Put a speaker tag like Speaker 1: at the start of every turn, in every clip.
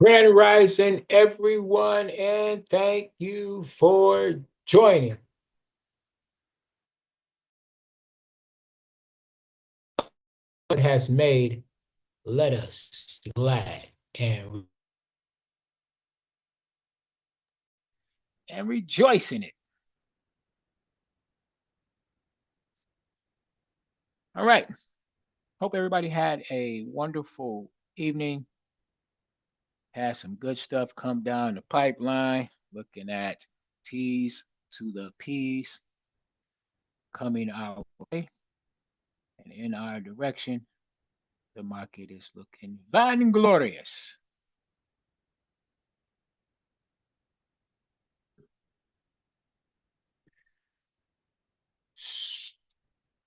Speaker 1: Grand Rising, everyone, and thank you for joining. What has made, let us be glad and rejoice in it. All right. Hope everybody had a wonderful evening. Had some good stuff come down the pipeline. Looking at T's to the P's coming our way and in our direction. The market is looking vainglorious.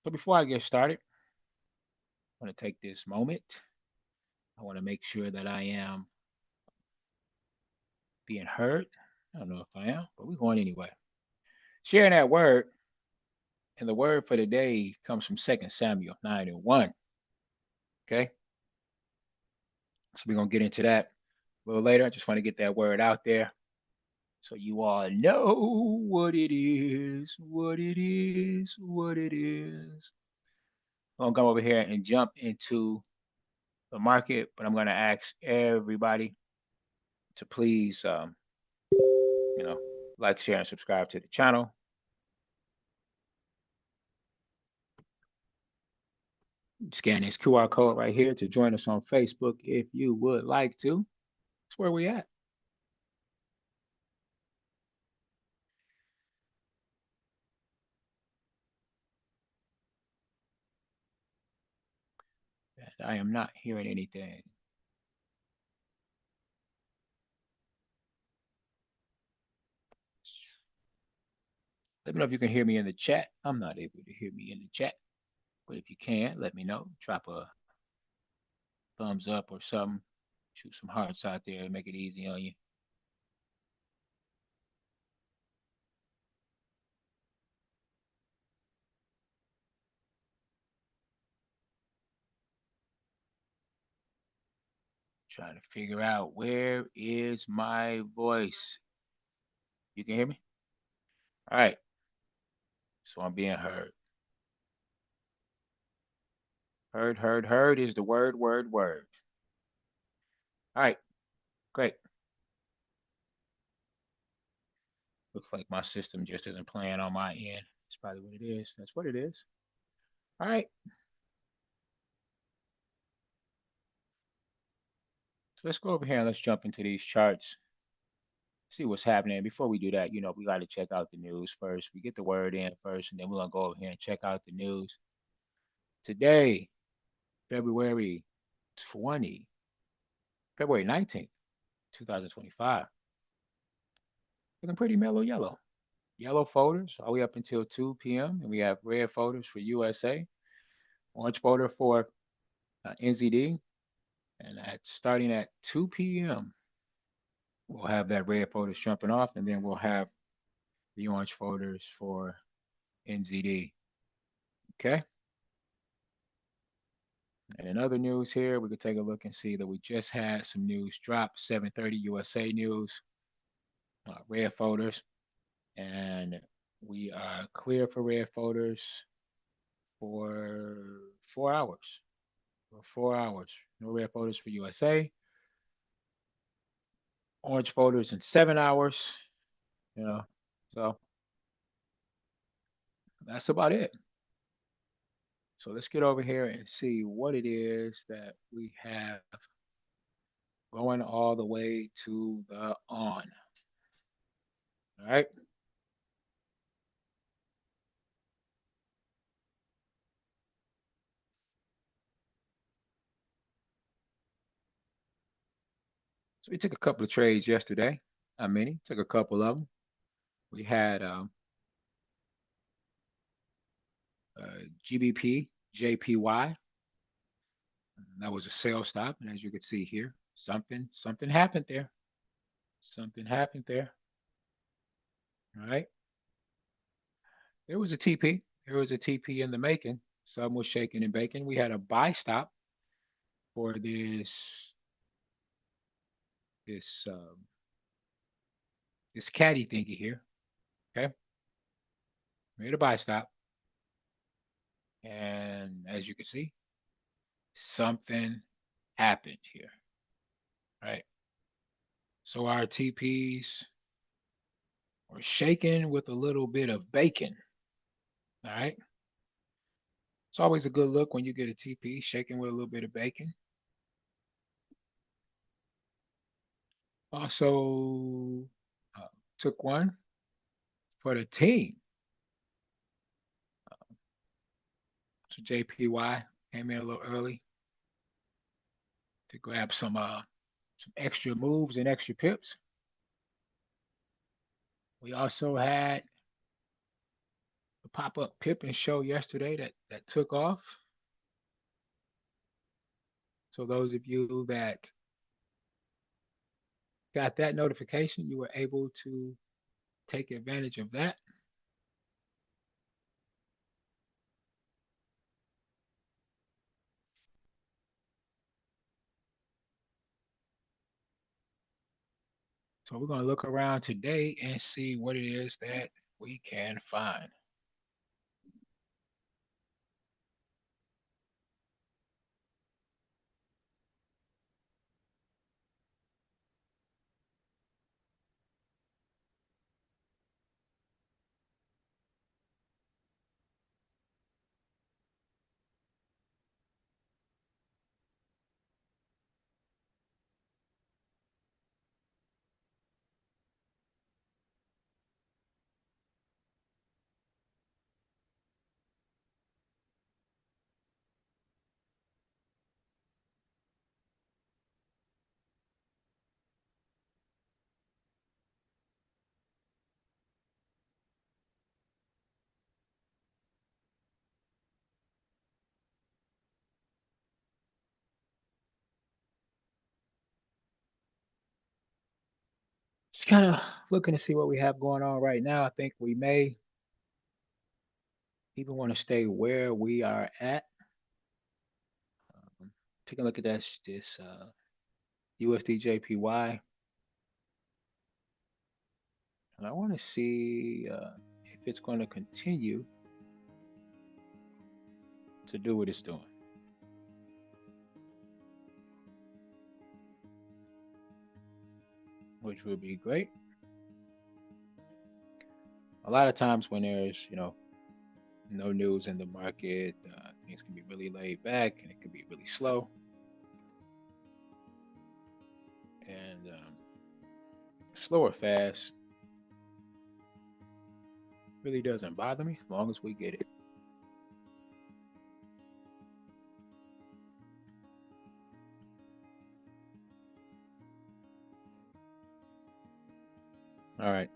Speaker 1: So before I get started, I want to take this moment. I want to make sure that I am being heard. I don't know if I am, but we're going anyway. Sharing that word, and the word for today comes from 2 Samuel 9 and 1. Okay. So we're going to get into that a little later. I just want to get that word out there so you all know what it is, what it is, what it is. I'm going to come over here and jump into the market, but I'm going to ask everybody to please, like, share, and subscribe to the channel. Scan this QR code right here to join us on Facebook if you would like to. That's where we at. And I am not hearing anything. Let me know if you can hear me in the chat. I'm not able to hear me in the chat, but if you can, let me know. Drop a thumbs up or something. Shoot some hearts out there to make it easy on you. Trying to figure out where is my voice. You can hear me? All right. So I'm being heard. Heard is the word. All right. Great. Looks like my system just isn't playing on my end. That's probably what it is. That's what it is. All right. So let's go over here and let's jump into these charts. See what's happening. Before we do that, we got to check out the news first. We get the word in first, and then we're going to go over here and check out the news. Today, February 20, February 19th, 2025. Looking pretty mellow yellow. Yellow folders all the way up until 2 p.m. And we have red folders for USA, orange folder for NZD. And starting at 2 p.m., we'll have that red folders jumping off, and then we'll have the orange folders for NZD. Okay. And in other news here, we could take a look and see that we just had some news drop, 7:30 USA news, red folders, and we are clear for red folders for 4 hours. For 4 hours. No red folders for USA. Orange folders in 7 hours. So that's about it. So let's get over here and see what it is that we have going all the way to the on. All right. So we took a couple of trades yesterday. Not many. Took a couple of them. We had GBP, JPY. That was a sell stop, and as you can see here, something happened there. Something happened there. All right. There was a TP. There was a TP in the making. Some was shaking and baking. We had a buy stop for this this this caddy thingy here. Okay, made a buy stop, and as you can see, something happened here. Right. So our TPs were shaken with a little bit of bacon. All right. It's always a good look when you get a TP shaken with a little bit of bacon. Also, uh, took one for the team. So JPY came in a little early to grab some extra moves and extra pips. We also had a pop-up pip and show yesterday that took off. So those of you that got that notification, you were able to take advantage of that. So we're going to look around today and see what it is that we can find. Just kind of looking to see what we have going on right now. I think we may even want to stay where we are at. Take a look at this USD JPY, and I want to see if it's going to continue to do what it's doing, which would be great. A lot of times when there's no news in the market, things can be really laid back and it can be really slow. And slow or fast really doesn't bother me as long as we get it. All right.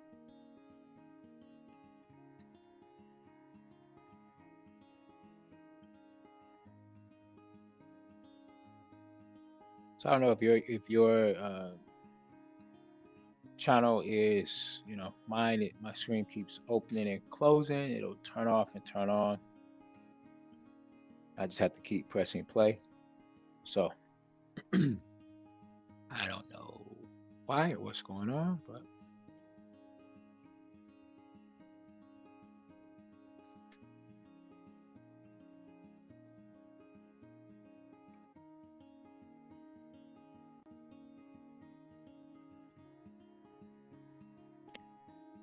Speaker 1: So I don't know if your channel is mine. My screen keeps opening and closing. It'll turn off and turn on. I just have to keep pressing play. So I don't know why or what's going on, but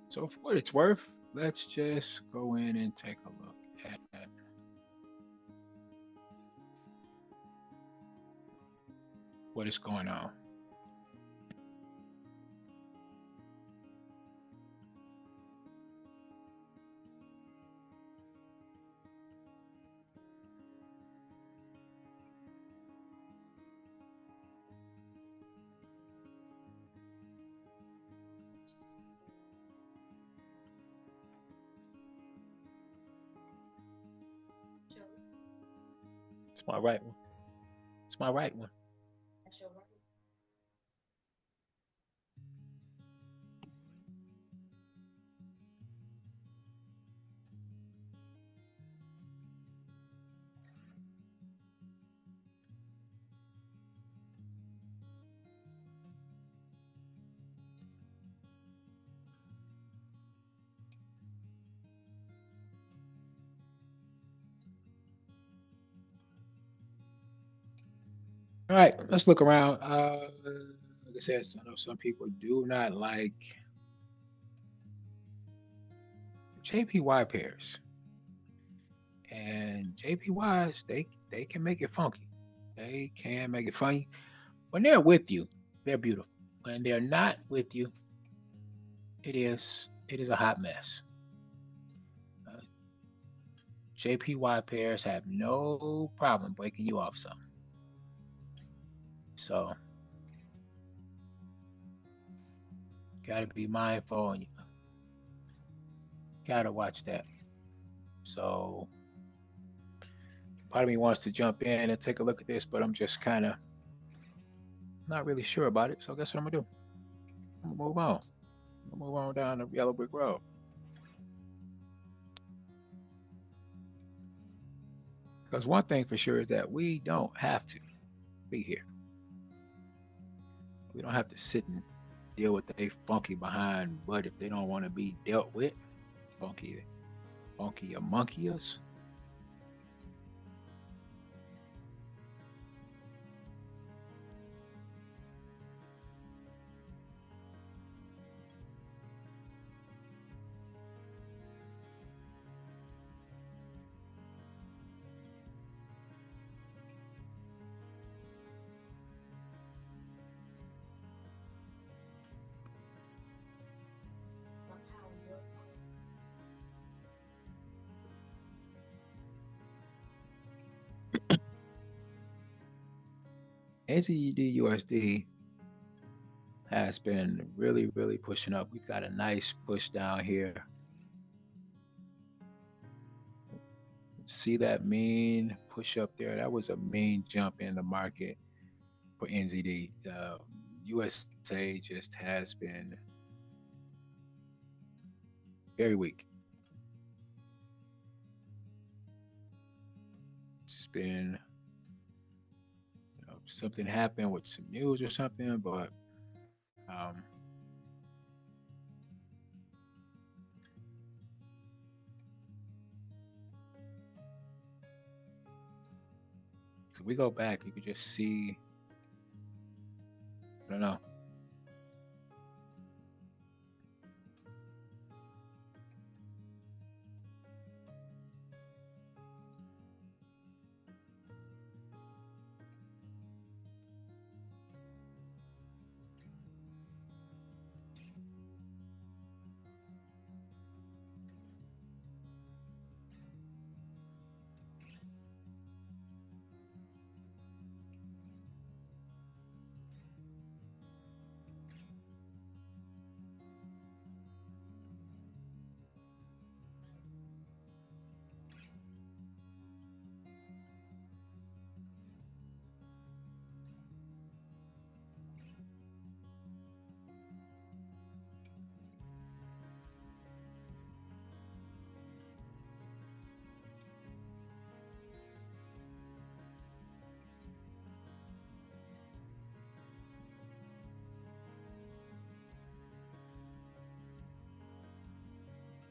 Speaker 1: so for what it's worth, let's just go in and take a look at what is going on. It's my right one. It's my right one. All right, let's look around. Like I said, I know some people do not like JPY pairs, and JPYs they can make it funky. They can make it funny. When they're with you, they're beautiful. When they're not with you, it is a hot mess. Uh, JPY pairs have no problem breaking you off some. So got to be mindful and you got to watch that. So part of me wants to jump in and take a look at this, but I'm just kind of not really sure about it. So guess what I'm gonna do? I'm gonna move on. I'm gonna move on down the yellow brick road. Because one thing for sure is that we don't have to be here. We don't have to sit and deal with they funky behind but if they don't want to be dealt with. Funky, funky or monkeyers. NZD USD has been really, really pushing up. We've got a nice push down here. See that mean push up there? That was a mean jump in the market for NZD. USA just has been very weak. It's been, something happened with some news or something, but um, if we go back, you could just see, I don't know.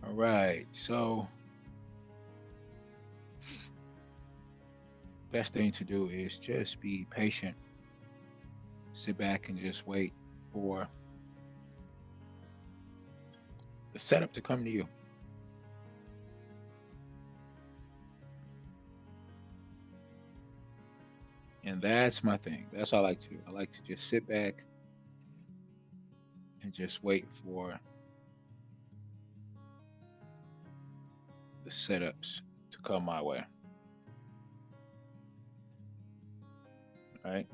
Speaker 1: All right, so best thing to do is just be patient, sit back and just wait for the setup to come to you. And that's my thing. That's what I like to do. I like to just sit back and just wait for the setups to come my way. Right?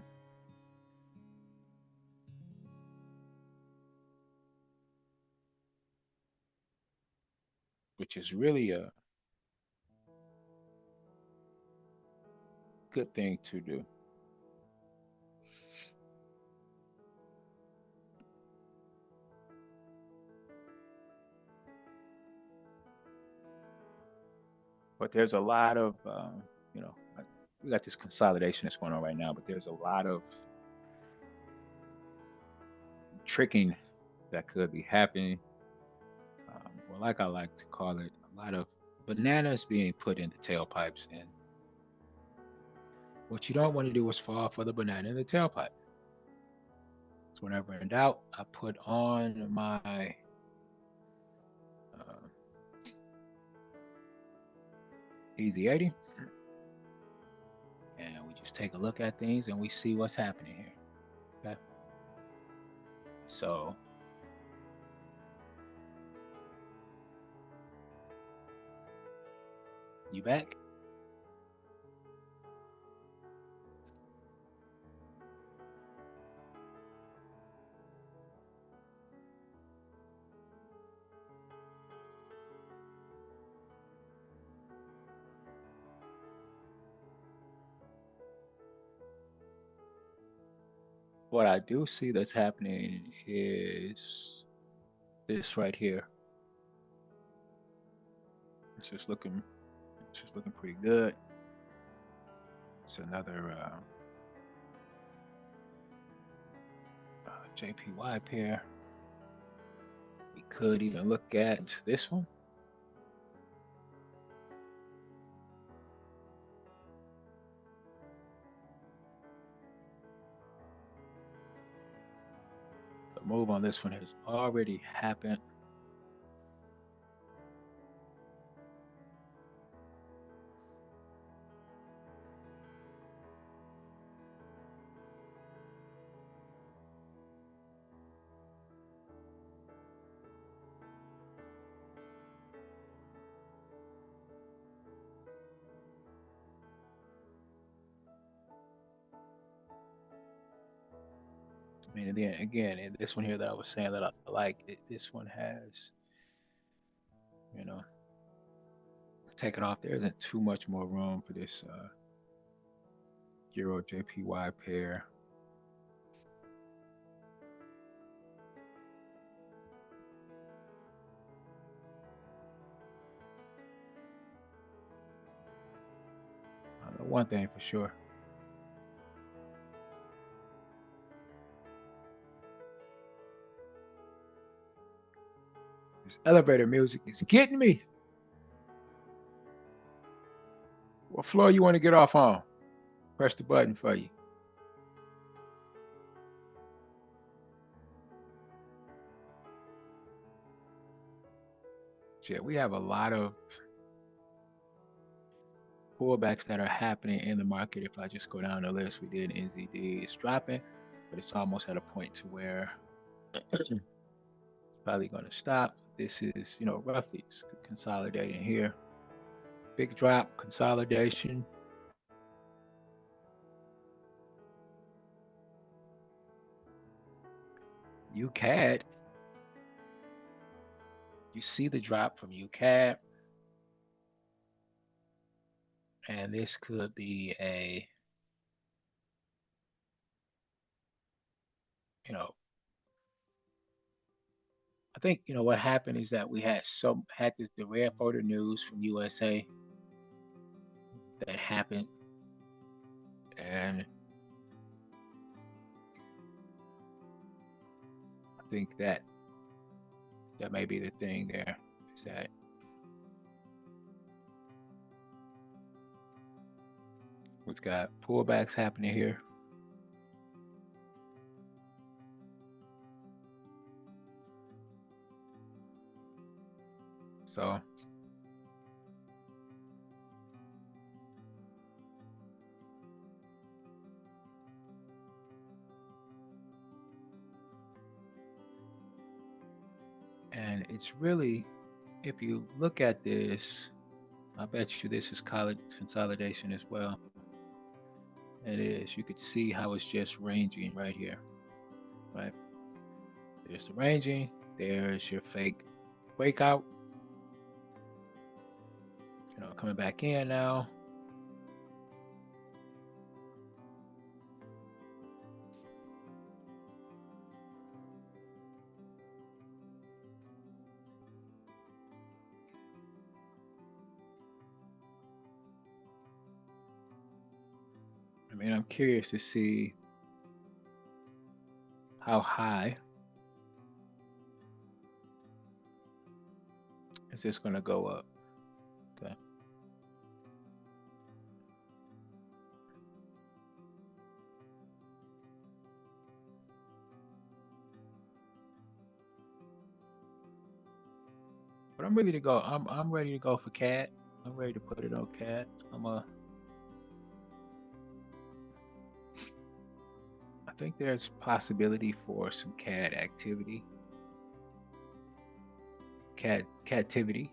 Speaker 1: Which is really a good thing to do. But there's a lot of, we got this consolidation that's going on right now, but there's a lot of tricking that could be happening. Or like I like to call it, a lot of bananas being put into tailpipes. And What you don't want to do is fall for the banana in the tailpipe. So whenever in doubt, I put on my uh, Easy 80 and we just take a look at things and we see what's happening here. Okay. So you back? What I do see that's happening is this right here. It's just looking, it's just looking pretty good. It's another JPY pair. We could even look at this one. The move on this one has already happened. I mean, and then again, in this one here that I was saying that I like, this one has, you know, taken off. There isn't too much more room for this Euro JPY pair. I know one thing for sure. This elevator music is getting me. What floor you want to get off on? Press the button for you. Yeah, we have a lot of pullbacks that are happening in the market. If I just go down the list, we did NZD. It's dropping, but it's almost at a point to where it's probably going to stop. This is, roughly it's consolidating here. Big drop, consolidation. UCAD, you see the drop from UCAD, and this could be a, you know, I think what happened is that we had the rare photo news from USA that happened, and I think that may be the thing there is that we've got pullbacks happening here. So and it's really, if you look at this, I bet you this is college consolidation as well. It is. You could see how it's just ranging right here, right? There's the ranging. There's your fake breakout. Coming back in now. I mean, I'm curious to see how high is this going to go up. Okay. But I'm ready to go. I'm ready to go for CAD. I'm ready to put it on CAD. I think there's possibility for some CAD activity, CAD captivity.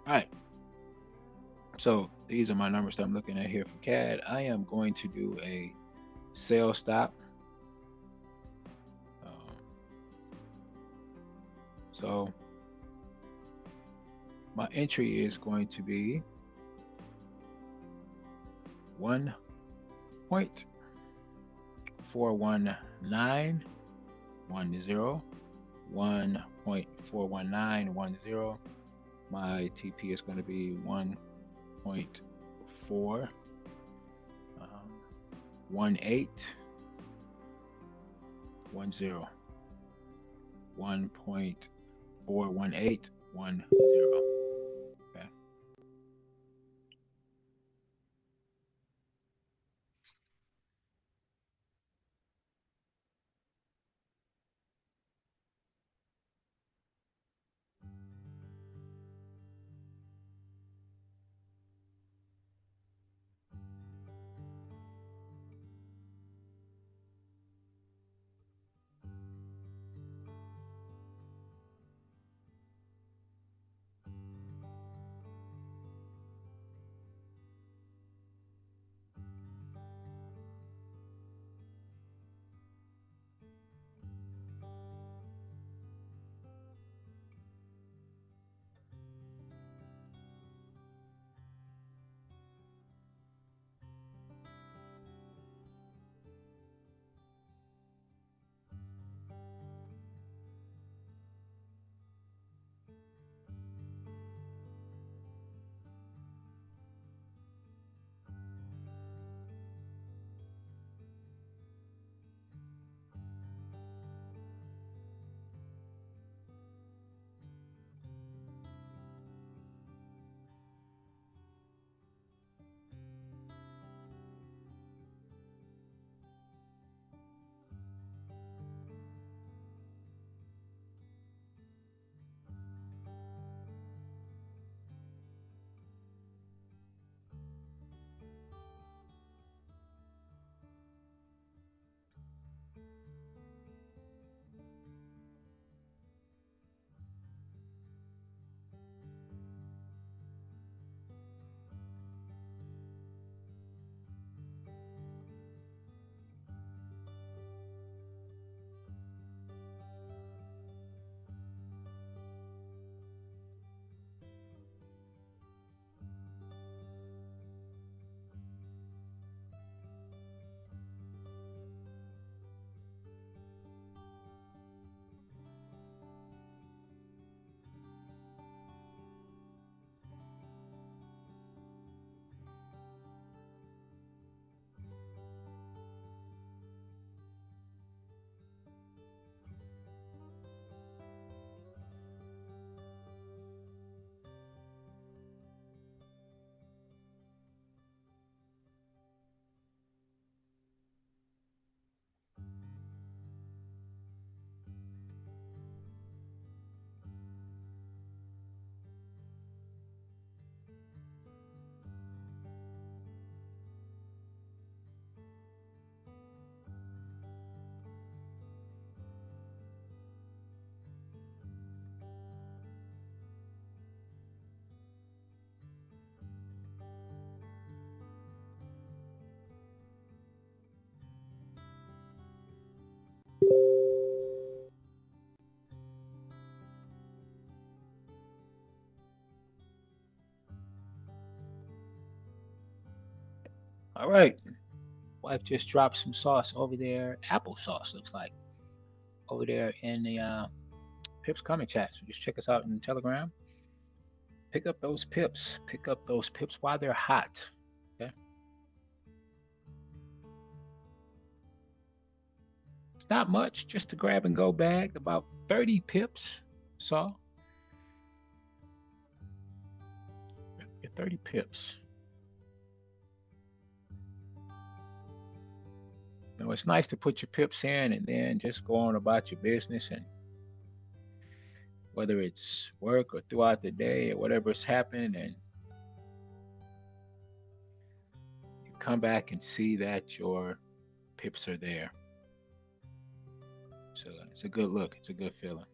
Speaker 1: All right. So these are my numbers that I'm looking at here for CAD. I am going to do a sell stop. Um, so my entry is going to be 1.41910, 1.41910. My TP is going to be 1.41810, 1.41810. Okay. All right. Wife just dropped some sauce over there. Applesauce looks like over there in the Pips comment chat. So just check us out in Telegram. Pick up those pips. Pick up those pips while they're hot. Okay. It's not much, just a grab and go bag, about 30 pips. So 30 pips. You know, it's nice to put your pips in and then just go on about your business, and whether it's work or throughout the day or whatever's happening, and you come back and see that your pips are there. So it's a good look. It's a good feeling.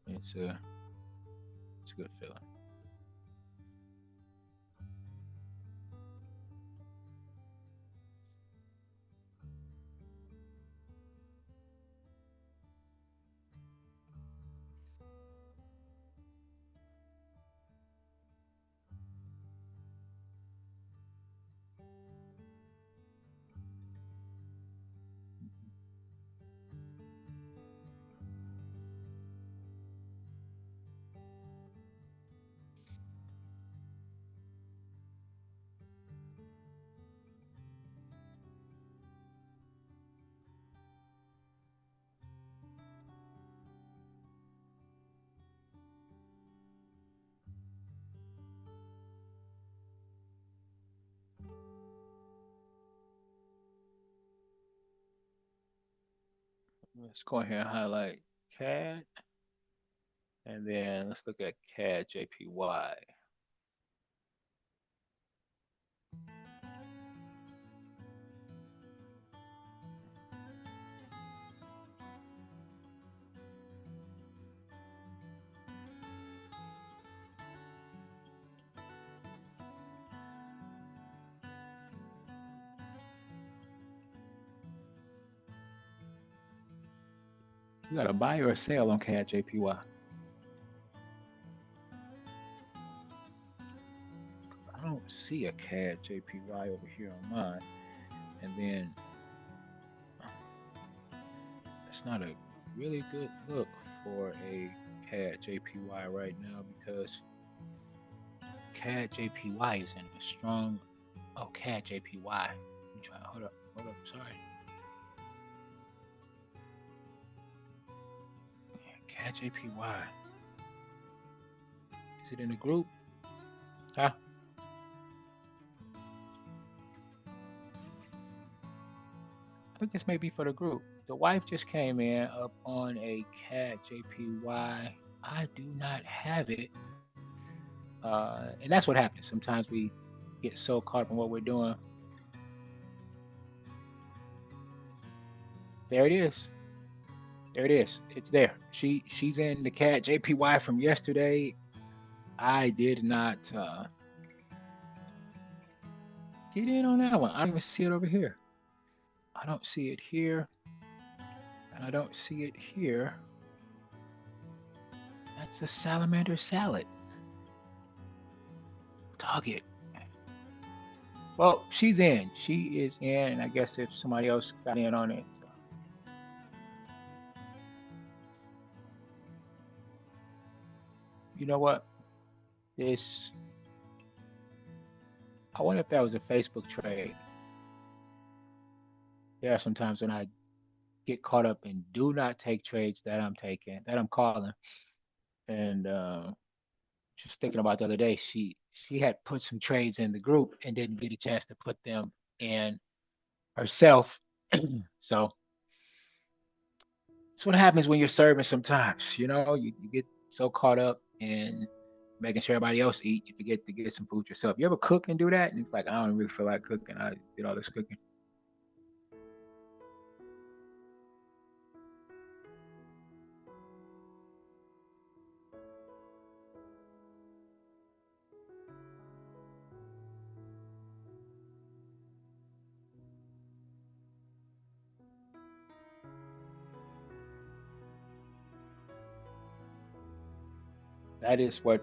Speaker 1: It's a it's a good feeling. Let's go ahead and highlight CAD, and then let's look at CAD JPY. You got a buy or a sale on CAD JPY. I don't see a CAD JPY over here on mine. And then it's not a really good look for a CAD JPY right now because CAD JPY is in a strong. Oh, CAD JPY. Let me try. Hold up. Sorry. Yeah, CAD JPY. Is it in a group? Huh? I think this may be for the group. The wife just came in up on a CAD JPY. I do not have it. And that's what happens. Sometimes we get so caught up in what we're doing. There it is. There it is. It's there. She's in the CAD JPY from yesterday. I did not get in on that one. I don't even see it over here. I don't see it here, and I don't see it here. That's a salamander salad. Dog it. Well, she's in. She is in, and I guess if somebody else got in on it, you know what? This. I wonder if that was a Facebook trade. There are sometimes when I get caught up and do not take trades that I'm taking, that I'm calling, and just thinking about the other day, she had put some trades in the group and didn't get a chance to put them in herself. So that's what happens when you're serving sometimes. You get so caught up in making sure everybody else eat, you forget to get some food yourself. You ever cook and do that? And it's like, I don't really feel like cooking. I did all this cooking.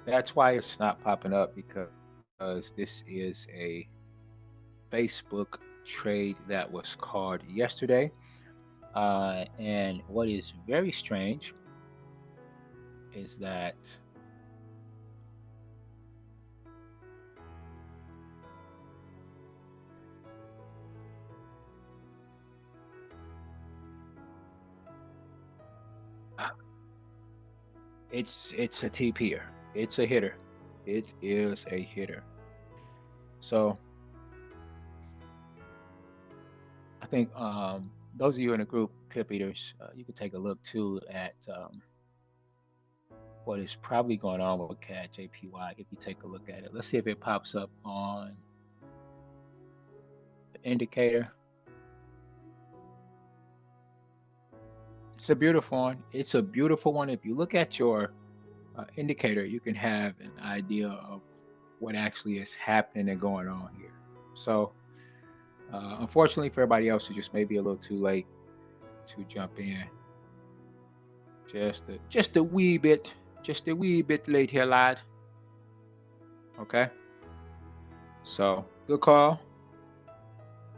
Speaker 1: That's why it's not popping up, because this is a Facebook trade that was called yesterday. And what is very strange is that it's a TPer. It's a hitter. It is a hitter. So I think those of you in the group, pip eaters, you can take a look too at what is probably going on with CAD JPY if you take a look at it. Let's see if it pops up on the indicator. It's a beautiful one. It's a beautiful one. If you look at your indicator, you can have an idea of what actually is happening and going on here. So, unfortunately for everybody else, it just may be a little too late to jump in. Just a wee bit, just a wee bit late here, lad. Okay. So, good call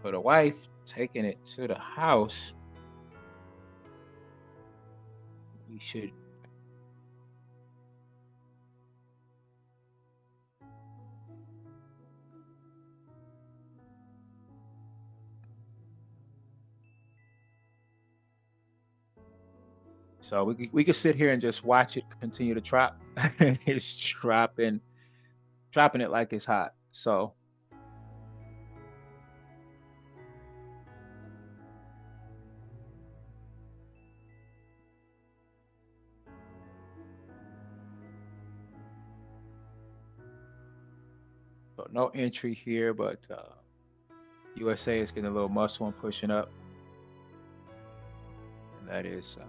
Speaker 1: for the wife taking it to the house. We should. So we could sit here and just watch it continue to drop. It's dropping it like it's hot. So no entry here, but USA is getting a little muscle and pushing up, and that is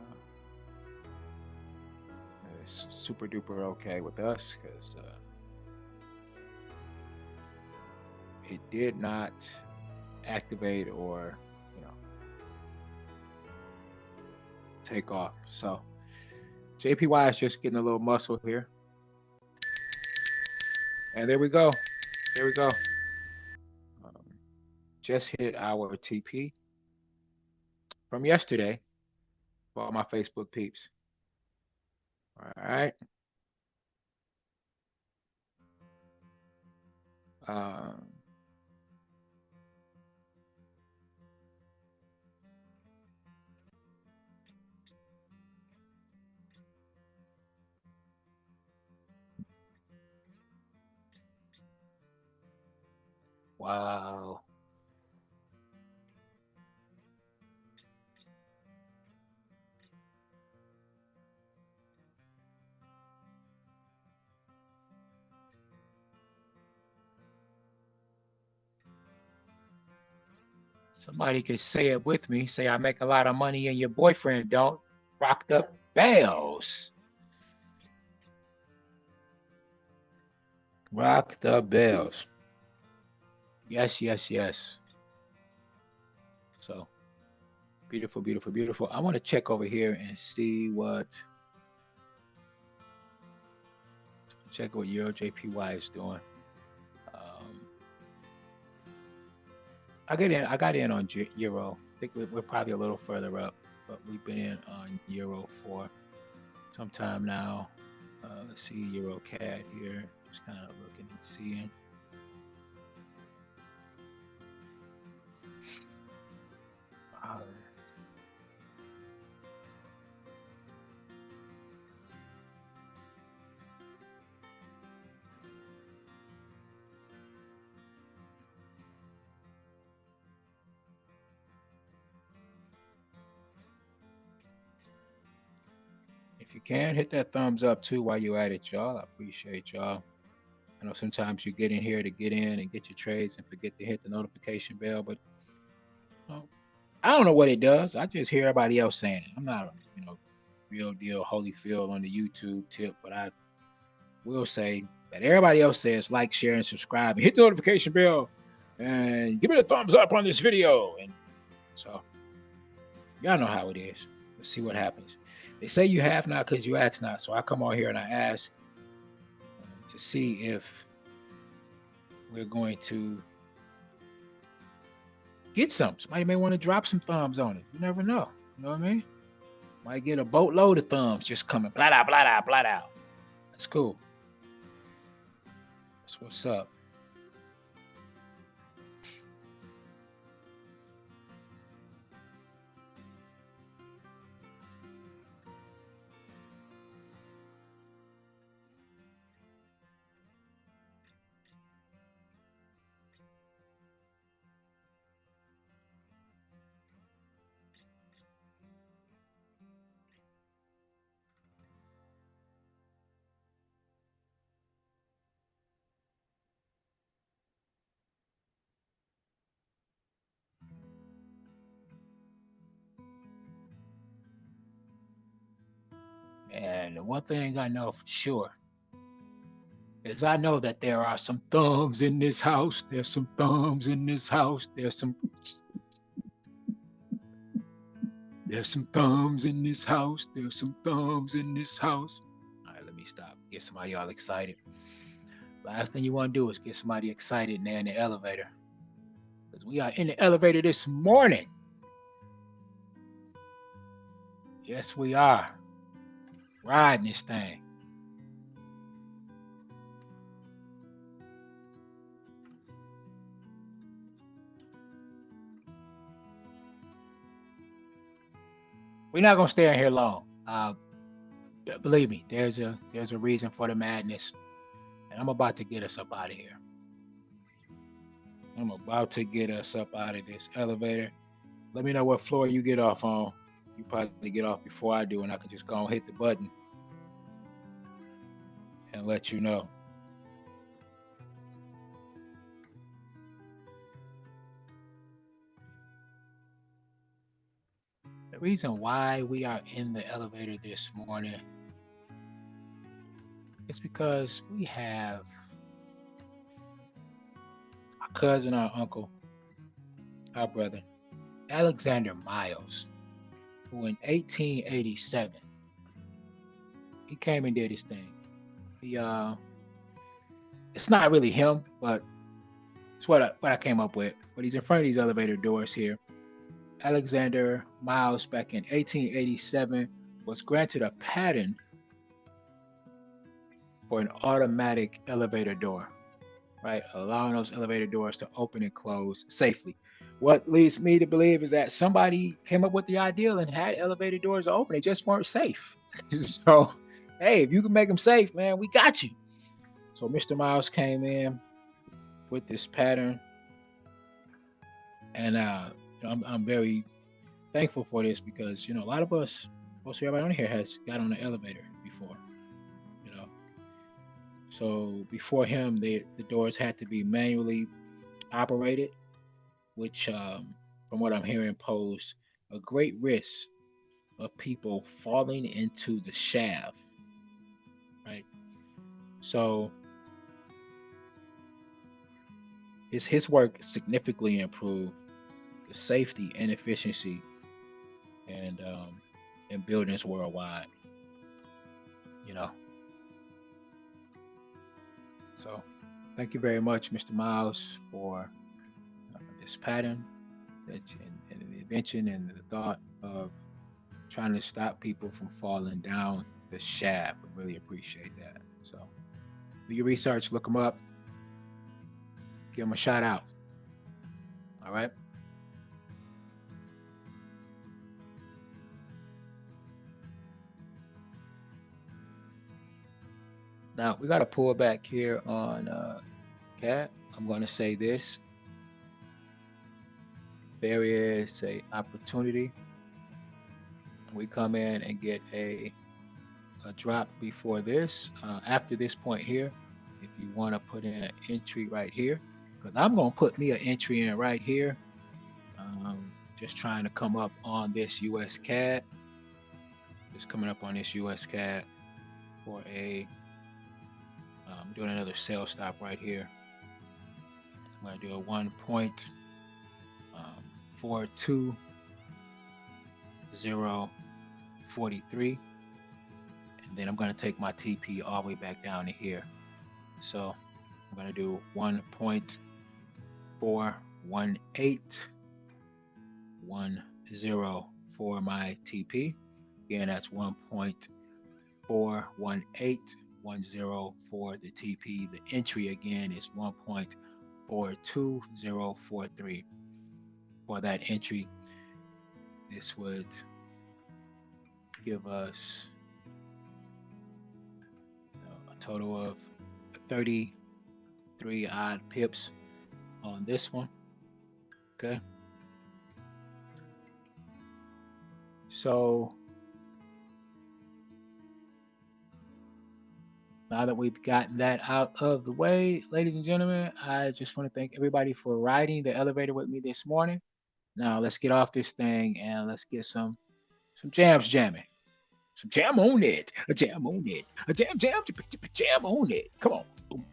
Speaker 1: super duper okay with us because it did not activate or take off. So JPY is just getting a little muscle here, and there we go. There we go. Just hit our TP from yesterday for all my Facebook peeps. All right. Wow. Somebody could say it with me. Say I make a lot of money and your boyfriend don't. Rock the bells. Rock the bells. Yes, yes, yes. So beautiful, beautiful, beautiful. I want to check over here and see what Euro JPY is doing. I got in on Euro. I think we're probably a little further up, but we've been in on Euro for some time now. Let's see Euro CAD here. Just kind of looking and seeing. If you can, hit that thumbs up too while you're at it, y'all. I appreciate y'all. I know sometimes you get in here to get in and get your trades and forget to hit the notification bell, but I don't know what it does. I just hear everybody else saying it. I'm not, real deal Holyfield on the YouTube tip, but I will say that everybody else says like, share, and subscribe, and hit the notification bell, and give me a thumbs up on this video. And so, y'all know how it is. Let's see what happens. They say you have not because you ask not. So I come on here and I ask to see if we're going to Get some. Somebody may want to drop some thumbs on it. You never know. You know what I mean? Might get a boatload of thumbs just coming. Blah, blah, blah, blah, blah. That's cool. That's what's up. And one thing I know for sure is I know that there are some thumbs in this house. There's some thumbs in this house. There's some thumbs in this house. There's some thumbs in this house. All right, let me stop. Get somebody all excited. Last thing you want to do is get somebody excited and they're in the elevator. Because we are in the elevator this morning. Yes, we are. Riding this thing. We're not gonna stay in here long. Believe me, there's a reason for the madness, and I'm about to get us up out of here. I'm about to get us up out of this elevator. Let me know what floor you get off on. You probably get off before I do, and I can just go and hit the button and let you know. The reason why we are in the elevator this morning is because we have our cousin, our uncle, our brother, Alexander Miles, who in 1887 he came and did his thing. He it's not really him, but it's what I came up with. But he's in front of these elevator doors here. Alexander Miles, back in 1887, was granted a patent for an automatic elevator door, right? Allowing those elevator doors to open and close safely. What leads me to believe is that somebody came up with the idea and had elevator doors open. They just weren't safe. So, hey, if you can make them safe, man, we got you. So Mr. Miles came in with this pattern, and I'm very thankful for this because a lot of us, most everybody on here has got on the elevator before, you know. So before him, the doors had to be manually operated, which, from what I'm hearing, posed a great risk of people falling into the shaft, right? So his work significantly improved the safety and efficiency and in buildings worldwide, you know. So thank you very much, Mr. Miles, for this pattern and the invention and the thought of trying to stop people from falling down the shaft. We really appreciate that. So do your research, look them up, give them a shout out. All right. Now we got to pull back here on Cat. I'm going to say this. There is a opportunity. We come in and get a drop before this. After this point here, if you want to put in an entry right here, because I'm going to put me an entry in right here. Just trying to come up on this US CAD. Just coming up on this US CAD for I'm doing another sales stop right here. I'm going to do a 1.42043, and then I'm going to take my TP all the way back down to here. So I'm going to do 1.418 1.10 for my TP. Again, that's 1.41810 for the TP. The entry again is 1.42043 for that entry. This would give us a total of 33 odd pips on this one. Okay. So now that we've gotten that out of the way, ladies and gentlemen, I just want to thank everybody for riding the elevator with me this morning. Now let's get off this thing and let's get some jams jamming. Some jam on it. A jam on it. A jam jam on it. Come on. Boom.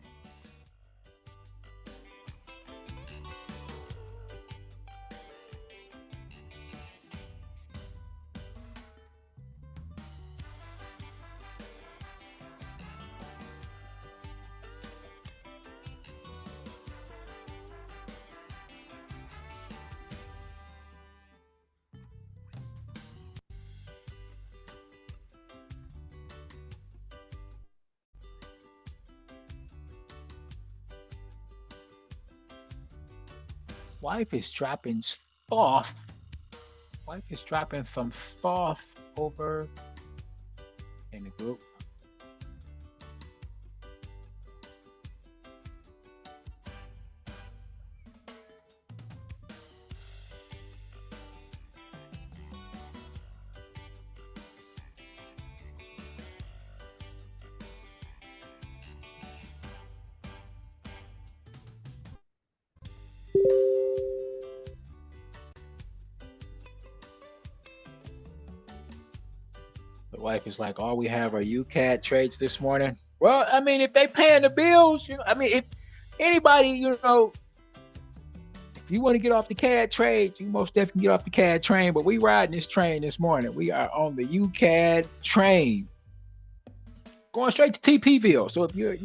Speaker 1: Wife is dropping off. Wife is dropping some sauce over in the group. The wife is like, all we have are UCAD trades this morning. Well, I mean, if they paying the bills, I mean, if anybody, if you want to get off the CAD trade, you most definitely get off the CAD train. But we riding this train this morning. We are on the UCAD train, going straight to TPville. So if you're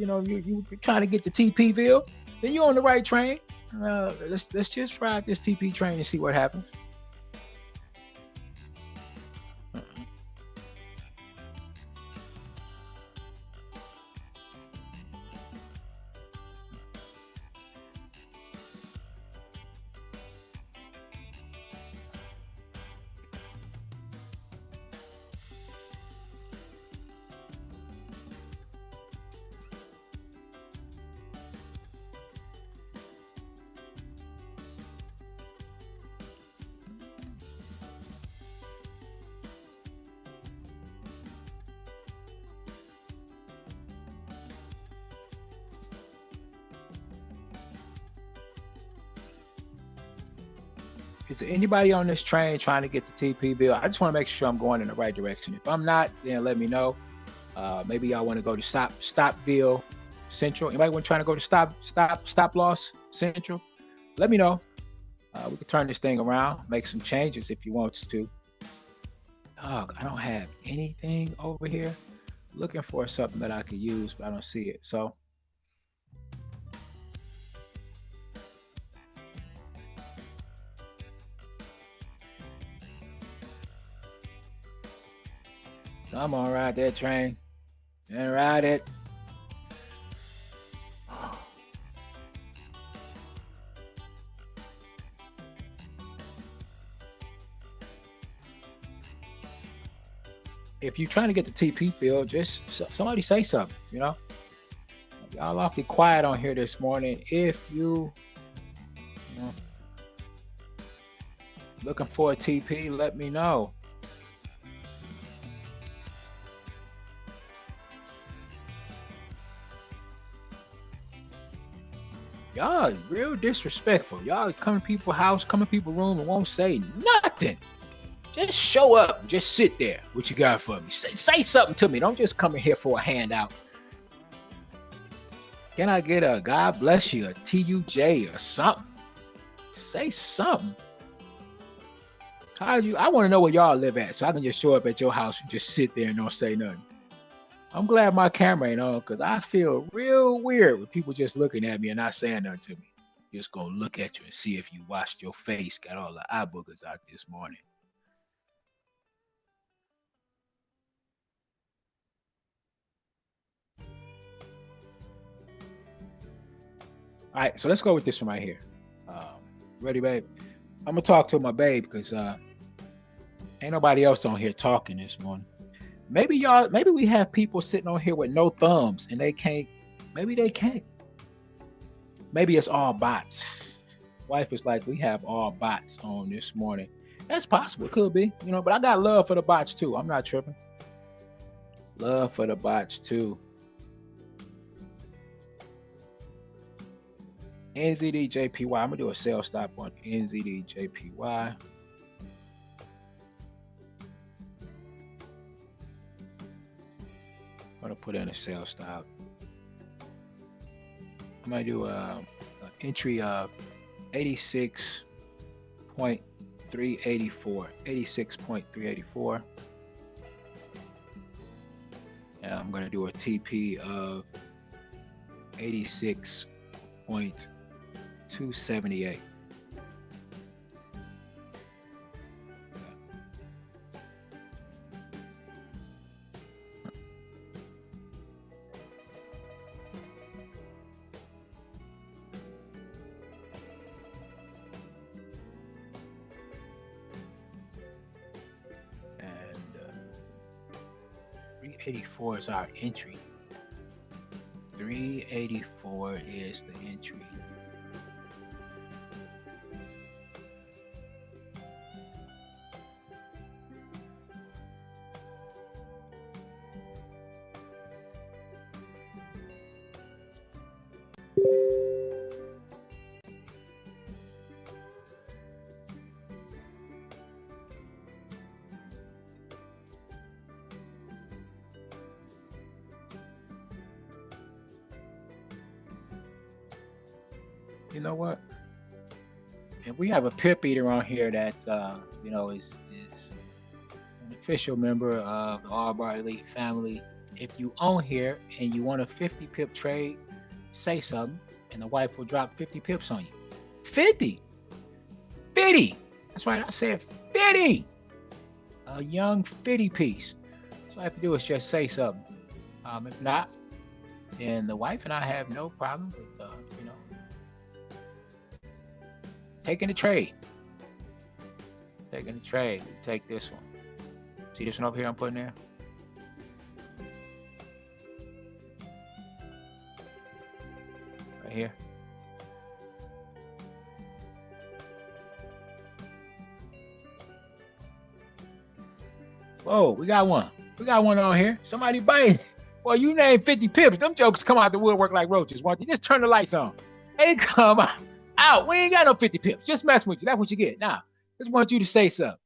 Speaker 1: trying to get to TPville, then you're on the right train. Let's just ride this TP train and see what happens. Is there anybody on this train trying to get to TPville? I just want to make sure I'm going in the right direction. If I'm not, then let me know. Maybe y'all want to go to Stopville Central. Anybody want trying to go to Stop Loss Central? Let me know. We can turn this thing around, make some changes if you want to. Dog, I don't have anything over here. Looking for something that I could use, but I don't see it. So I'm gonna ride that train and ride it. If you're trying to get the TP field, just somebody say something, Y'all awfully quiet on here this morning. If you looking for a TP, let me know. Y'all real disrespectful. Y'all come to people's house, come to people's room, and won't say nothing. Just show up and just sit there. What you got for me? Say something to me. Don't just come in here for a handout. Can I get a God bless you, a TUJ or something? Say something. I want to know where y'all live at so I can just show up at your house and just sit there and don't say nothing. I'm glad my camera ain't on because I feel real weird with people just looking at me and not saying nothing to me. Just gonna look at you and see if you washed your face, got all the eye boogers out this morning. All right, so let's go with this one right here. Ready, babe? I'm gonna talk to my babe because ain't nobody else on here talking this morning. Maybe we have people sitting on here with no thumbs and they can't. Maybe they can't. Maybe it's all bots. Wife is like, we have all bots on this morning. That's possible. It could be, but I got love for the bots too. I'm not tripping. Love for the bots too. NZDJPY. I'm gonna do a sell stop on NZDJPY. I'm gonna put in a sell stop. I'm gonna do an entry of 86.384. 86.384. And I'm gonna do a TP of 86.278. And 384 is our entry. 384 is the entry. You know what? And we have a pip eater on here that is an official member of the Allbar Elite family. If you own here and you want a 50 pip trade, say something, and the wife will drop 50 pips on you. 50. That's right. I said 50. A young 50 piece. So all I have to do is just say something. If not, then the wife and I have no problem with taking the trade. We take this one. See this one over here I'm putting there? Right here. Whoa, we got one. We got one on here. Somebody biting. Well, you named 50 pips. Them jokes come out the woodwork like roaches. Won't you just turn the lights on? They come out. We ain't got no 50 pips. Just messing with you. That's what you get. Now, just want you to say something.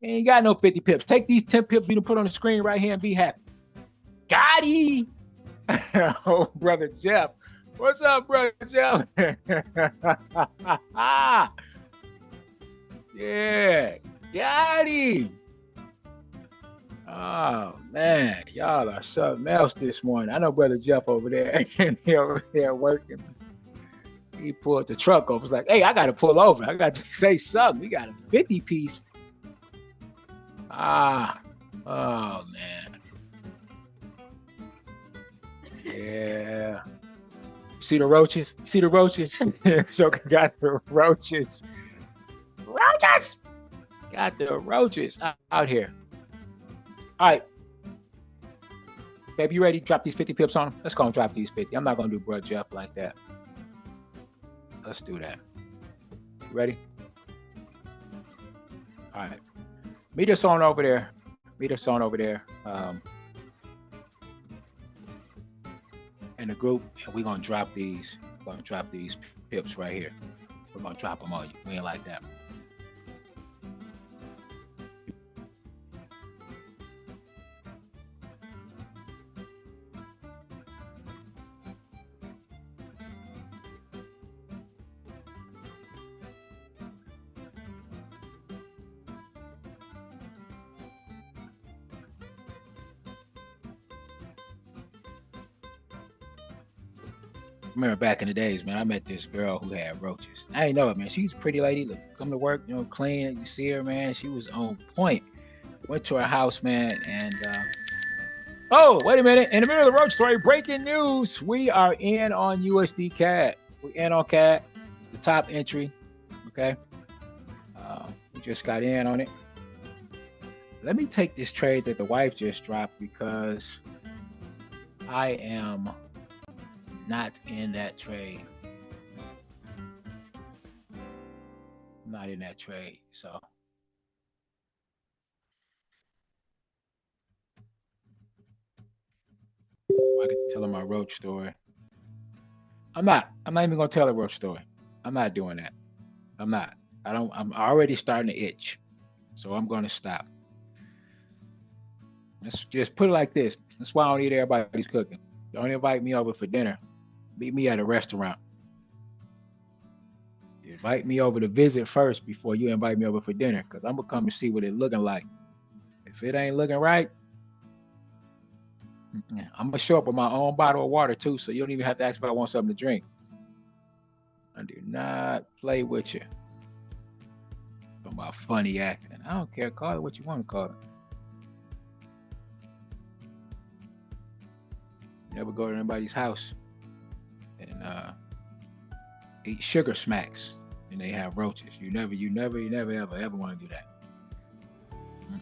Speaker 1: We ain't got no 50 pips. Take these 10 pips you can put on the screen right here and be happy. Got he. Oh, brother Jeff. What's up, brother Jeff? Yeah. Got him. Oh man, y'all are something else this morning. I know brother Jeff over there working. He pulled the truck over. It's like, hey, I gotta pull over. I got to say something. We got a 50 piece. Oh man. Yeah. See the roaches? So got the roaches. Got the roaches out here. All right. Babe, you ready to drop these 50 pips on them? Let's go and drop these 50. I'm not going to do bro Jeff like that. Let's do that. Ready? All right. Meet us on over there. In the group, and we're going to drop these. We're going to drop these pips right here. We're going to drop them on you. We ain't like that. remember back in the days, man, I met this girl who had roaches. I didn't know it, man. She's a pretty lady. Look, come to work, clean. You see her, man. She was on point. Went to her house, man, and oh, wait a minute. In the middle of the road story, breaking news. We are in on USD CAD. We're in on CAD, the top entry. Okay. We just got in on it. Let me take this trade that the wife just dropped because I am not in that trade. I'm not in that trade. So I get to tell her my roach story. I'm not even gonna tell a roach story. I'm not doing that. I'm not. I'm already starting to itch. So I'm gonna stop. Let's just put it like this. That's why I don't eat everybody's cooking. Don't invite me over for dinner. Meet me at a restaurant. Invite me over to visit first before you invite me over for dinner, because I'm gonna come and see what it's looking like. If it ain't looking right, I'm gonna show up with my own bottle of water too, so you don't even have to ask if I want something to drink. I do not play with you. Talking about funny acting. I don't care. Call it what you want to call it. Never go to anybody's house and eat sugar smacks and they have roaches. You never, ever want to do that. Mm-mm.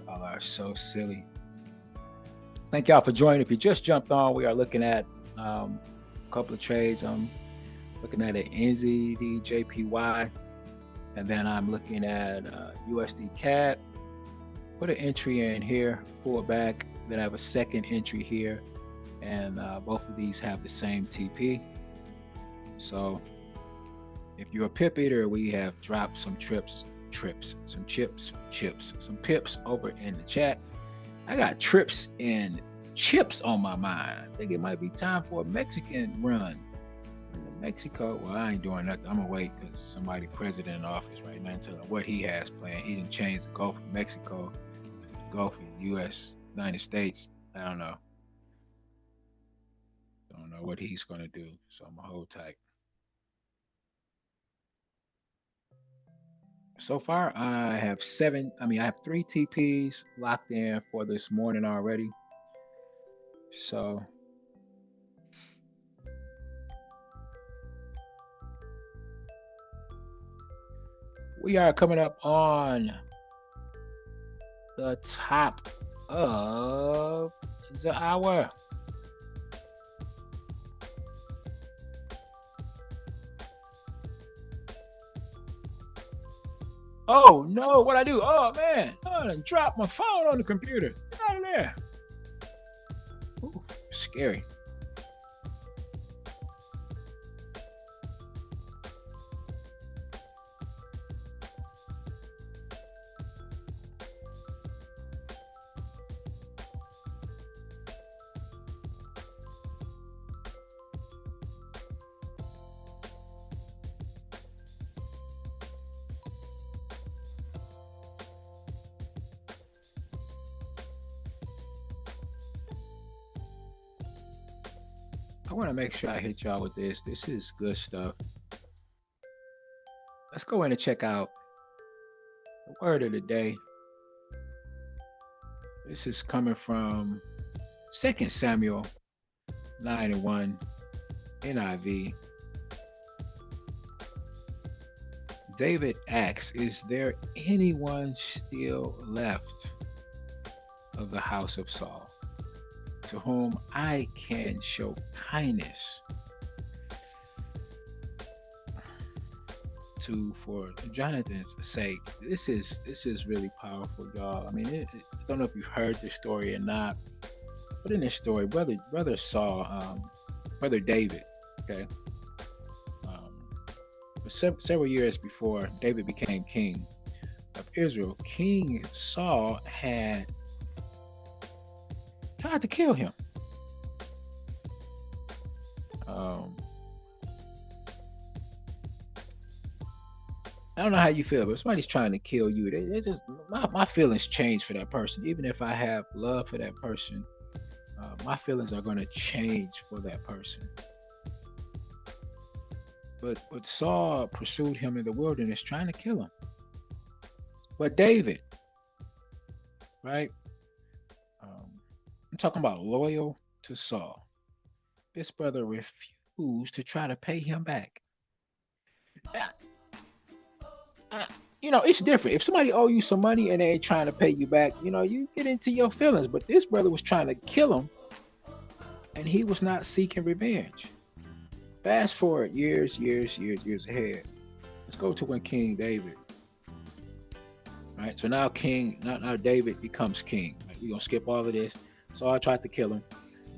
Speaker 1: Y'all are so silly. Thank y'all for joining. If you just jumped on, we are looking at a couple of trades. I'm looking at an NZD JPY, and then I'm looking at USD CAD. Put an entry in here, pull it back. Then I have a second entry here, and both of these have the same TP. So if you're a pip eater, we have dropped some some pips over in the chat. I got trips and chips on my mind. I think it might be time for a Mexican run. Mexico, well, I ain't doing nothing. I'm gonna wait because somebody president in office right now and tell him what he has planned. He didn't change the Gulf of Mexico to the Gulf of the U.S. United States. I don't know. Don't know what he's gonna do. So I'm gonna hold tight. So far, I have I have 3 TPs locked in for this morning already. So we are coming up on the top of the hour. Oh no, what I do? Oh man, I done dropped my phone on the computer. Get out of there. Ooh, scary. I want to make sure I hit y'all with this. This is good stuff. Let's go in and check out the word of the day. This is coming from 2 Samuel 9:1 NIV. David asks, is there anyone still left of the house of Saul to whom I can show kindness for Jonathan's sake? This is really powerful, y'all. I mean, I don't know if you've heard this story or not, but in this story, brother Saul, brother David, okay, But several years before David became king of Israel, King Saul had tried to kill him. Um, I don't know how you feel, but if somebody's trying to kill you, they just my feelings change for that person. Even if I have love for that person, my feelings are going to change for that person. But Saul pursued him in the wilderness, trying to kill him. But David, right? I'm talking about loyal to Saul. This brother refused to try to pay him back. Uh, uh, it's different. If somebody owe you some money and they ain't trying to pay you back, you get into your feelings. But this brother was trying to kill him, and he was not seeking revenge. Fast forward years ahead. Let's go to when King David. Right. So now David becomes king. Right? We're gonna skip all of this. Saul tried to kill him,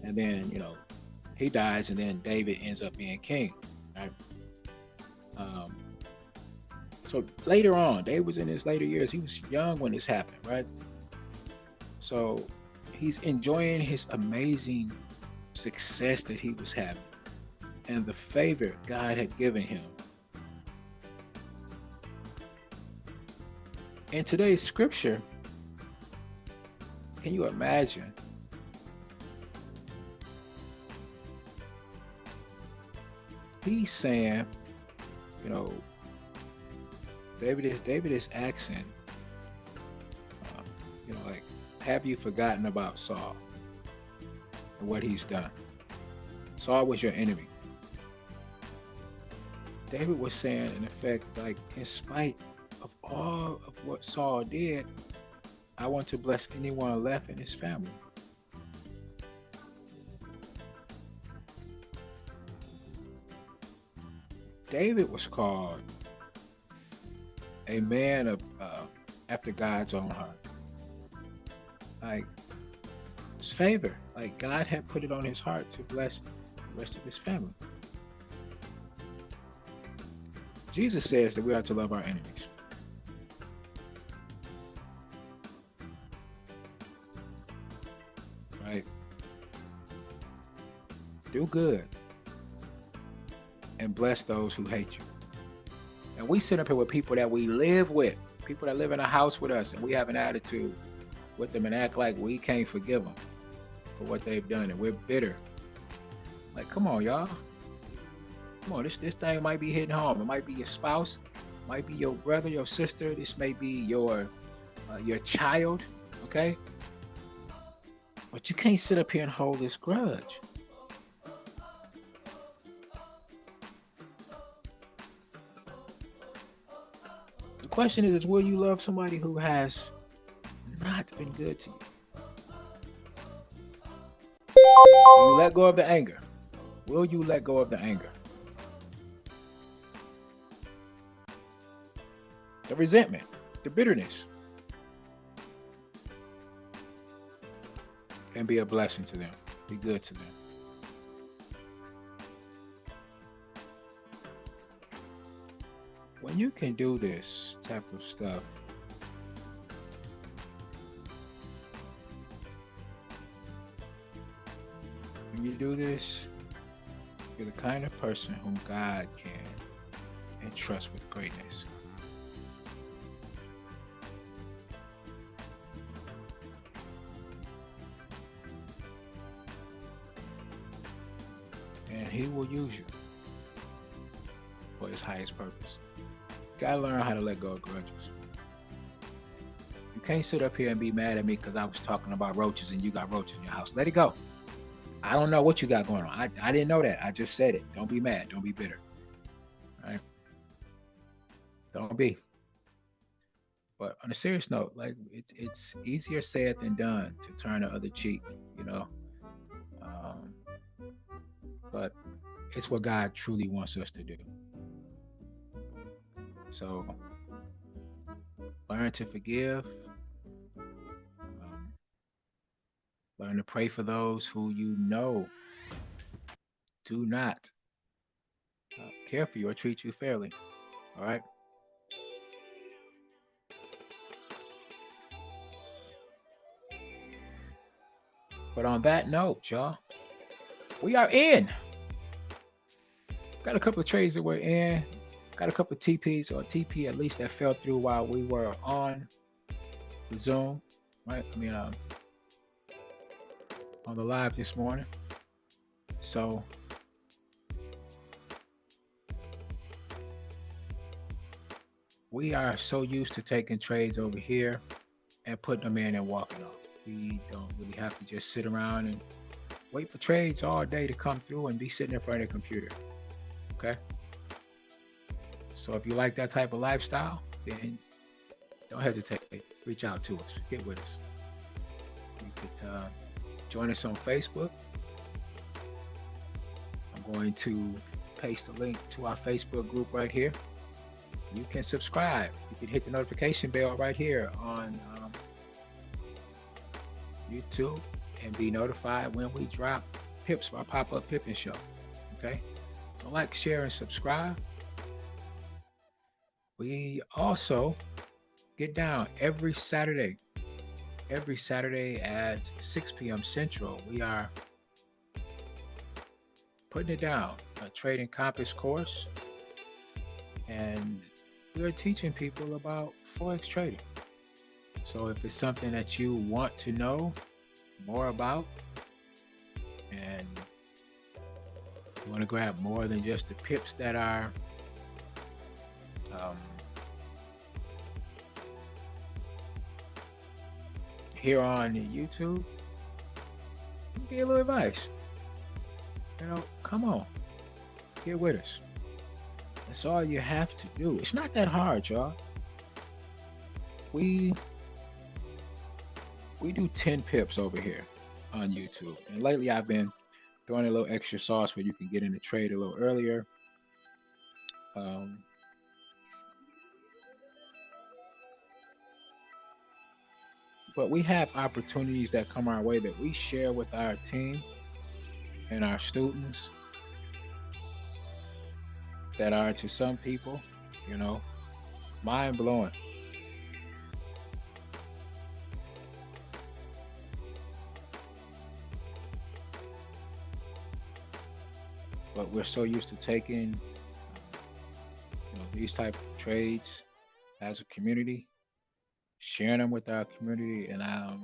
Speaker 1: and then he dies, and then David ends up being king. Right. Um, so later on, David was in his later years. He was young when this happened, right? So he's enjoying his amazing success that he was having and the favor God had given him. In today's scripture, can you imagine he's saying, you know, David is asking, like, have you forgotten about Saul and what he's done? Saul was your enemy. David was saying, in effect, like, in spite of all of what Saul did, I want to bless anyone left in his family. David was called a man of after God's own heart. Like, his favor, like God had put it on his heart to bless the rest of his family. Jesus says that we are to love our enemies. Right? Do good and bless those who hate you. And we sit up here with people that we live with, people that live in a house with us, and we have an attitude with them and act like we can't forgive them for what they've done, and we're bitter. Like, come on, y'all. Come on, this thing might be hitting home. It might be your spouse, might be your brother, your sister. This may be your child, okay? But you can't sit up here and hold this grudge. The question is will you love somebody who has not been good to you? Will you let go of the anger? Will you let go of the anger? The resentment, the bitterness, and be a blessing to them. Be good to them. When you can do this type of stuff, when you do this, you're the kind of person whom God can entrust with greatness. And he will use you for his highest purpose. You gotta learn how to let go of grudges. You can't sit up here and be mad at me because I was talking about roaches and you got roaches in your house. Let it go. I don't know what you got going on. I didn't know that. I just said it. Don't be mad. Don't be bitter. All right? Don't be. But on a serious note, like it's easier said than done to turn the other cheek, you know. Um, but it's what God truly wants us to do. So learn to forgive. Um, Learn to pray for those who you know do not care for you or treat you fairly. All right. But on that note, y'all, we are in. Got a couple of trades that we're in. Got a couple of TPs or TP at least that fell through while we were on the Zoom, right? On the live this morning. So we are so used to taking trades over here and putting them in and walking off. We don't really have to just sit around and wait for trades all day to come through and be sitting in front of the computer. Okay. So if you like that type of lifestyle, then don't hesitate. Reach out to us. Get with us. You could join us on Facebook. I'm going to paste the link to our Facebook group right here. You can subscribe. You can hit the notification bell right here on YouTube and be notified when we drop pips for our pop-up pipping show. Okay? So like, share, and subscribe. We also get down every Saturday at 6 p.m. Central. We are putting it down, a Trading Compass course, and we're teaching people about Forex trading. So if it's something that you want to know more about, and you want to grab more than just the pips that are here on YouTube, give you a little advice. Come on, get with us. That's all you have to do. It's not that hard, y'all. We do 10 pips over here on YouTube, and lately I've been throwing a little extra sauce where you can get in the trade a little earlier. But we have opportunities that come our way that we share with our team and our students that are, to some people, mind blowing. But we're so used to taking these type of trades as a community, sharing them with our community, and I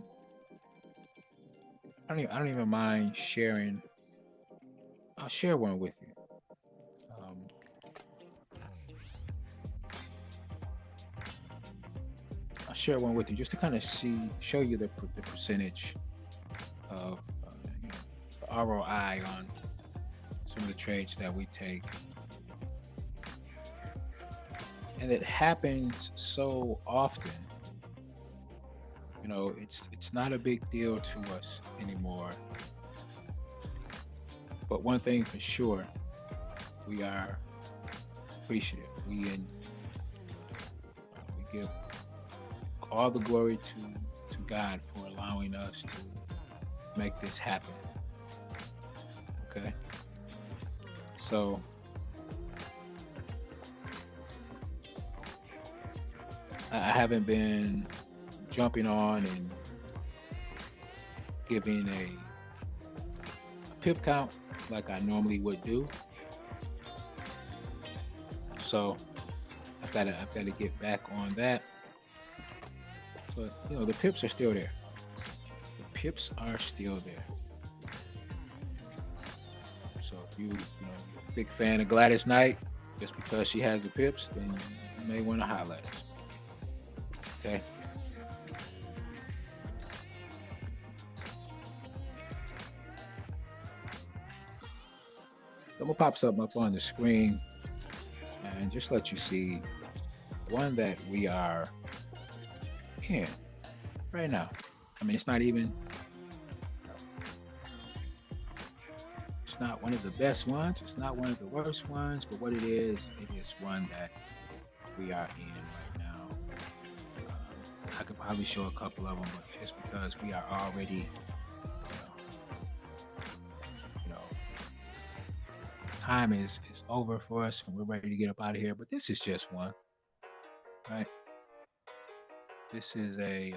Speaker 1: don't even mind sharing. I'll share one with you. I'll share one with you just to kind of show you the percentage of the ROI on some of the trades that we take. And it happens so often. It's not a big deal to us anymore. But one thing for sure, we are appreciative. We give all the glory to God for allowing us to make this happen. Okay? So I haven't been jumping on and giving a pip count like I normally would do. So I've got to get back on that. But the pips are still there. The pips are still there. So if you're a big fan of Gladys Knight, just because she has the pips, then you may want to holler at us. Okay. I'm gonna pop something up on the screen and just let you see one that we are in right now. It's not one of the best ones. It's not one of the worst ones, but what it is one that we are in right now. I could probably show a couple of them, but just because we are already, time is is over for us and we're ready to get up out of here. But this is just one, right? This is a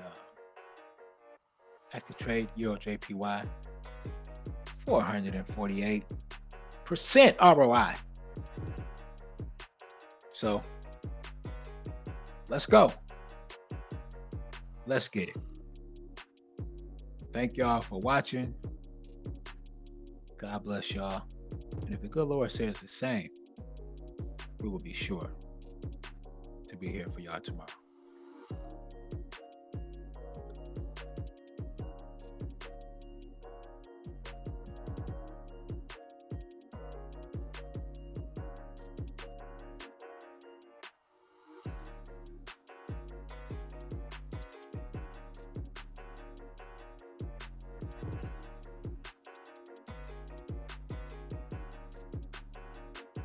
Speaker 1: active trade Euro JPY, 448% ROI. So let's go. Let's get it. Thank y'all for watching. God bless y'all. And if the good Lord says the same, we will be sure to be here for y'all tomorrow.